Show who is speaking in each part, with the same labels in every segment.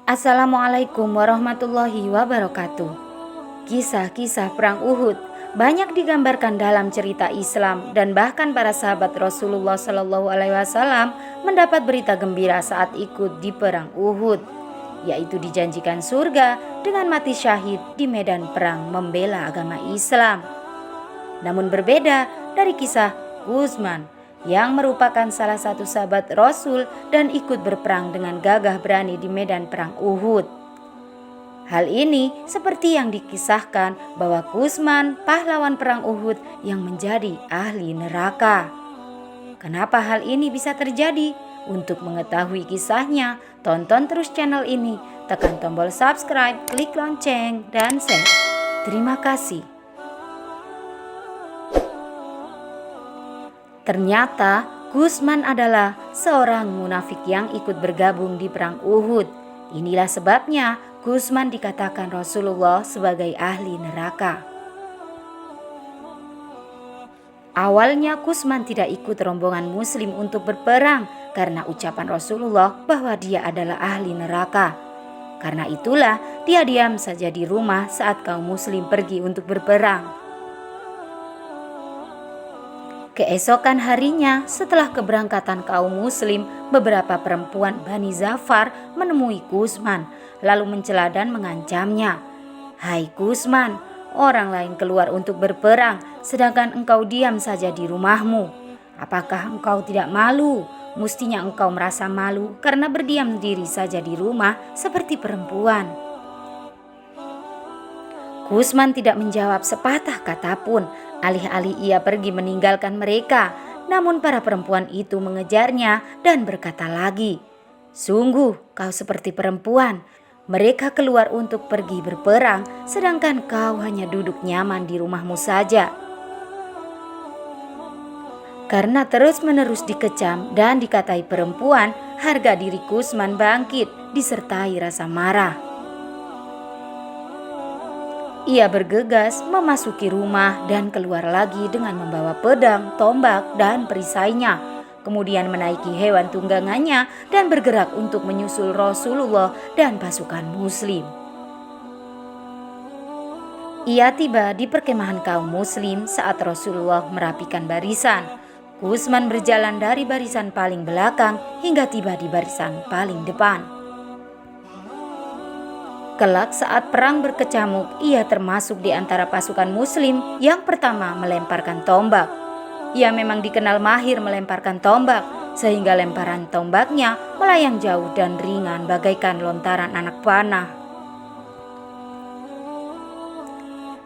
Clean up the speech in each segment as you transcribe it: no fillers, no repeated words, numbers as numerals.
Speaker 1: Assalamualaikum warahmatullahi wabarakatuh. Kisah-kisah Perang Uhud banyak digambarkan dalam cerita Islam dan bahkan para sahabat Rasulullah SAW mendapat berita gembira saat ikut di Perang Uhud, yaitu dijanjikan surga dengan mati syahid di medan perang membela agama Islam. Namun berbeda dari kisah Utsman yang merupakan salah satu sahabat Rasul dan ikut berperang dengan gagah berani di medan perang Uhud. Hal ini seperti yang dikisahkan bahwa Utsman pahlawan perang Uhud yang menjadi ahli neraka. Kenapa hal ini bisa terjadi? Untuk mengetahui kisahnya, tonton terus channel ini, tekan tombol subscribe, klik lonceng, dan share. Terima kasih. Ternyata Utsman adalah seorang munafik yang ikut bergabung di perang Uhud. Inilah sebabnya Utsman dikatakan Rasulullah sebagai ahli neraka. Awalnya Utsman tidak ikut rombongan muslim untuk berperang karena ucapan Rasulullah bahwa dia adalah ahli neraka. Karena itulah dia diam saja di rumah saat kaum muslim pergi untuk berperang. Keesokan harinya setelah keberangkatan kaum muslim, beberapa perempuan Bani Zafar menemui Utsman lalu mencela dan mengancamnya. "Hai Utsman, orang lain keluar untuk berperang sedangkan engkau diam saja di rumahmu. Apakah engkau tidak malu? Mestinya engkau merasa malu karena berdiam diri saja di rumah seperti perempuan." Utsman tidak menjawab sepatah kata pun. Alih-alih ia pergi meninggalkan mereka, namun para perempuan itu mengejarnya dan berkata lagi, "Sungguh kau seperti perempuan. Mereka keluar untuk pergi berperang, sedangkan kau hanya duduk nyaman di rumahmu saja." Karena terus-menerus dikecam dan dikatai perempuan, harga diri Utsman bangkit disertai rasa marah. Ia bergegas memasuki rumah dan keluar lagi dengan membawa pedang, tombak, dan perisainya. Kemudian menaiki hewan tunggangannya dan bergerak untuk menyusul Rasulullah dan pasukan muslim. Ia tiba di perkemahan kaum muslim saat Rasulullah merapikan barisan. Utsman berjalan dari barisan paling belakang hingga tiba di barisan paling depan. Kelak saat perang berkecamuk, ia termasuk di antara pasukan muslim yang pertama melemparkan tombak. Ia memang dikenal mahir melemparkan tombak, sehingga lemparan tombaknya melayang jauh dan ringan bagaikan lontaran anak panah.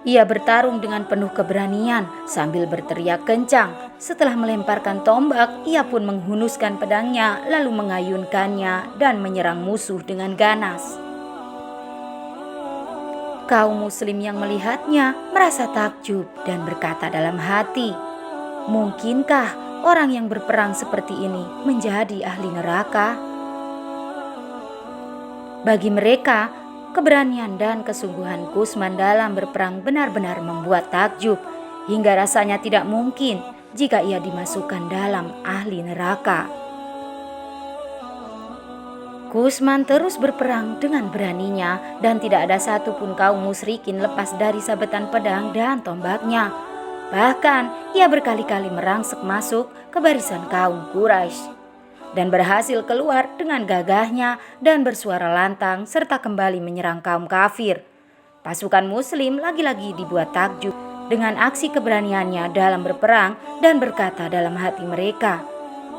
Speaker 1: Ia bertarung dengan penuh keberanian sambil berteriak kencang. Setelah melemparkan tombak, ia pun menghunuskan pedangnya lalu mengayunkannya dan menyerang musuh dengan ganas. Kaum muslim yang melihatnya merasa takjub dan berkata dalam hati, "Mungkinkah orang yang berperang seperti ini menjadi ahli neraka?" Bagi mereka, keberanian dan kesungguhan Utsman dalam berperang benar-benar membuat takjub, hingga rasanya tidak mungkin jika ia dimasukkan dalam ahli neraka. Utsman terus berperang dengan beraninya dan tidak ada satupun kaum musyrikin lepas dari sabetan pedang dan tombaknya. Bahkan ia berkali-kali merangsek masuk ke barisan kaum Quraisy dan berhasil keluar dengan gagahnya dan bersuara lantang serta kembali menyerang kaum kafir. Pasukan muslim lagi-lagi dibuat takjub dengan aksi keberaniannya dalam berperang dan berkata dalam hati mereka,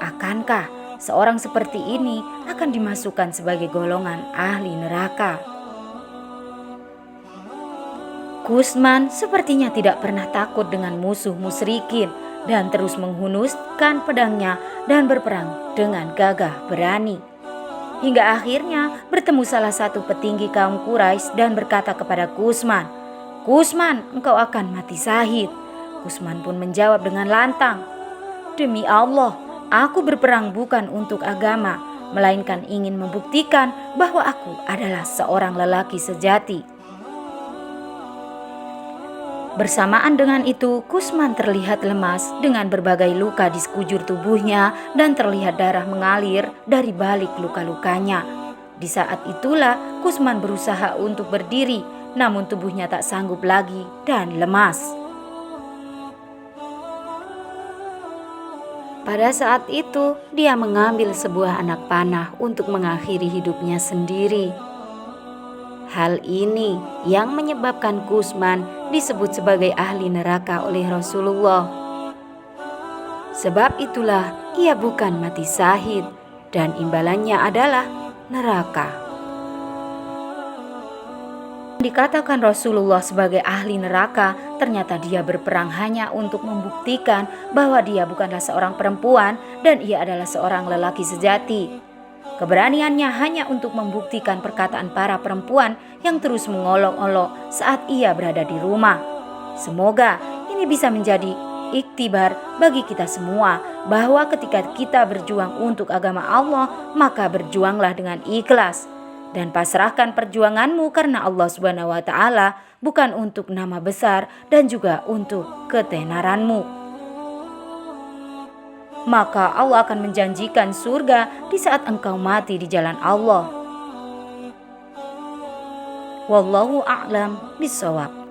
Speaker 1: "Akankah seorang seperti ini akan dimasukkan sebagai golongan ahli neraka?" Utsman sepertinya tidak pernah takut dengan musuh musyrikin dan terus menghunuskan pedangnya dan berperang dengan gagah berani. Hingga akhirnya bertemu salah satu petinggi kaum Quraisy dan berkata kepada Utsman, "Utsman, engkau akan mati syahid." Utsman pun menjawab dengan lantang, "Demi Allah, aku berperang bukan untuk agama, melainkan ingin membuktikan bahwa aku adalah seorang lelaki sejati." Bersamaan dengan itu, Utsman terlihat lemas dengan berbagai luka di sekujur tubuhnya dan terlihat darah mengalir dari balik luka-lukanya. Di saat itulah Kusman berusaha untuk berdiri, namun tubuhnya tak sanggup lagi dan lemas. Pada saat itu, dia mengambil sebuah anak panah untuk mengakhiri hidupnya sendiri. Hal ini yang menyebabkan Kusman disebut sebagai ahli neraka oleh Rasulullah. Sebab itulah ia bukan mati syahid dan imbalannya adalah neraka. Dikatakan Rasulullah sebagai ahli neraka, ternyata dia berperang hanya untuk membuktikan bahwa dia bukanlah seorang perempuan dan ia adalah seorang lelaki sejati. Keberaniannya hanya untuk membuktikan perkataan para perempuan yang terus mengolok-olok saat ia berada di rumah. Semoga ini bisa menjadi iktibar bagi kita semua bahwa ketika kita berjuang untuk agama Allah, maka berjuanglah dengan ikhlas dan pasrahkan perjuanganmu karena Allah Subhanahu wa taala, bukan untuk nama besar dan juga untuk ketenaranmu. Maka Allah akan menjanjikan surga di saat engkau mati di jalan Allah. Wallahu a'lam bishawab.